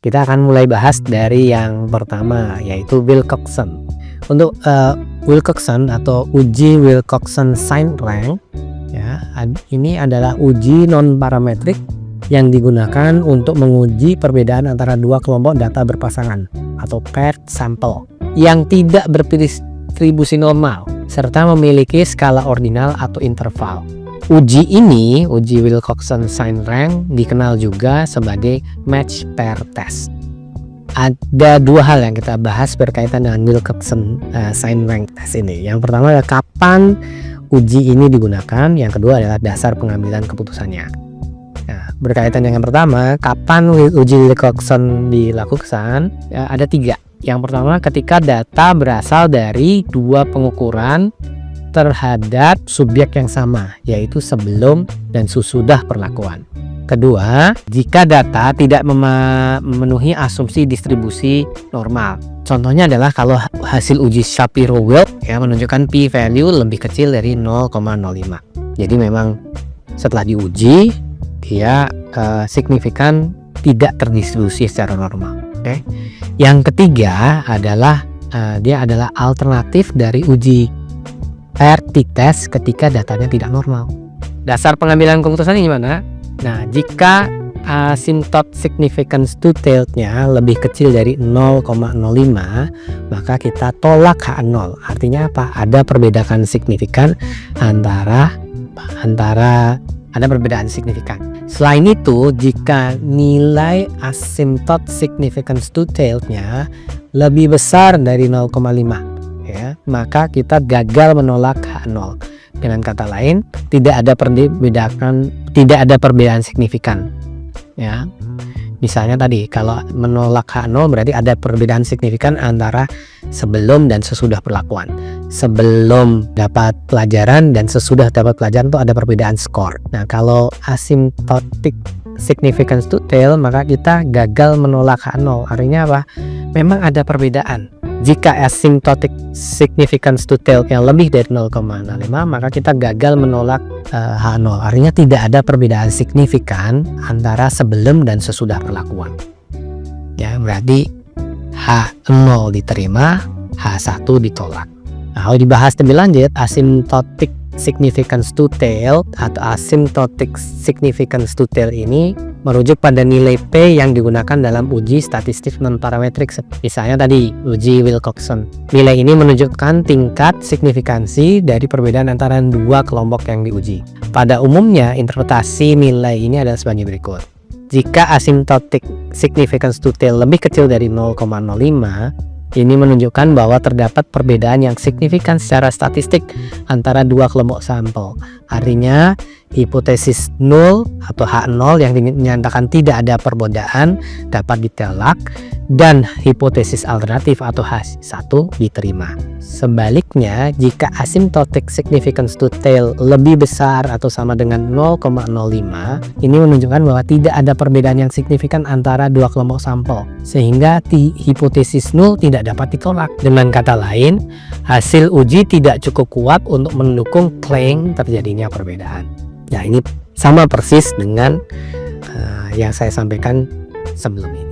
Kita akan mulai bahas dari yang pertama, yaitu Wilcoxon. Untuk Wilcoxon atau uji Wilcoxon Sign Rank, ya, ini adalah uji non parametrik yang digunakan untuk menguji perbedaan antara dua kelompok data berpasangan atau paired sample yang tidak berdistribusi normal serta memiliki skala ordinal atau interval. Uji ini, uji Wilcoxon Sign Rank, dikenal juga sebagai match pair test. Ada dua hal yang kita bahas berkaitan dengan Wilcoxon Sign Rank test ini. Yang pertama adalah kapan uji ini digunakan, yang kedua adalah dasar pengambilan keputusannya. Nah, berkaitan dengan yang pertama, kapan uji Wilcoxon dilakukan, ya, ada tiga. Yang pertama, ketika data berasal dari dua pengukuran terhadap subjek yang sama, yaitu sebelum dan sesudah perlakuan. Kedua, jika data tidak memenuhi asumsi distribusi normal. Contohnya adalah kalau hasil uji Shapiro-Wilk ya menunjukkan p-value lebih kecil dari 0,05. Jadi memang setelah diuji dia signifikan tidak terdistribusi secara normal. Oke. Yang ketiga adalah dia adalah alternatif dari uji pair t-test ketika datanya tidak normal. Dasar pengambilan keputusan ini gimana? Nah, jika asymptote significance to tail-nya lebih kecil dari 0,05, maka kita tolak H0. Artinya apa? Ada perbedaan signifikan antara ada perbedaan signifikan. Selain itu, jika nilai asymptote significance to tail-nya lebih besar dari 0,5, ya, maka kita gagal menolak H0. Dengan kata lain, tidak ada perbedaan signifikan. Ya, misalnya tadi kalau menolak H0 berarti ada perbedaan signifikan antara sebelum dan sesudah perlakuan. Sebelum dapat pelajaran dan sesudah dapat pelajaran itu ada perbedaan skor. Nah, kalau asymptotic significance to tail, maka kita gagal menolak H0. Artinya apa? Memang ada perbedaan. Jika asymptotic significance to tail yang lebih dari 0,05, maka kita gagal menolak H0. Artinya tidak ada perbedaan signifikan antara sebelum dan sesudah perlakuan. Ya, berarti H0 diterima, H1 ditolak. Nah, kalau dibahas lebih lanjut, asymptotic significance to tail atau asymptotic significance to tail ini merujuk pada nilai P yang digunakan dalam uji statistik non-parametrik. Misalnya tadi uji Wilcoxon. Nilai ini menunjukkan tingkat signifikansi dari perbedaan antara dua kelompok yang diuji. Pada umumnya, interpretasi nilai ini adalah sebagai berikut. Jika asymptotic significance to tail lebih kecil dari 0,05, ini menunjukkan bahwa terdapat perbedaan yang signifikan secara statistik antara dua kelompok sampel. Artinya, hipotesis 0 atau H0 yang dinyatakan tidak ada perbedaan dapat ditolak dan hipotesis alternatif atau H1 diterima. Sebaliknya, jika asymptotic significance to tail lebih besar atau sama dengan 0,05, ini menunjukkan bahwa tidak ada perbedaan yang signifikan antara dua kelompok sampel, sehingga hipotesis 0 tidak dapat ditolak. Dengan kata lain, hasil uji tidak cukup kuat untuk mendukung klaim terjadinya perbedaan. Nah, ini sama persis dengan yang saya sampaikan sebelum ini.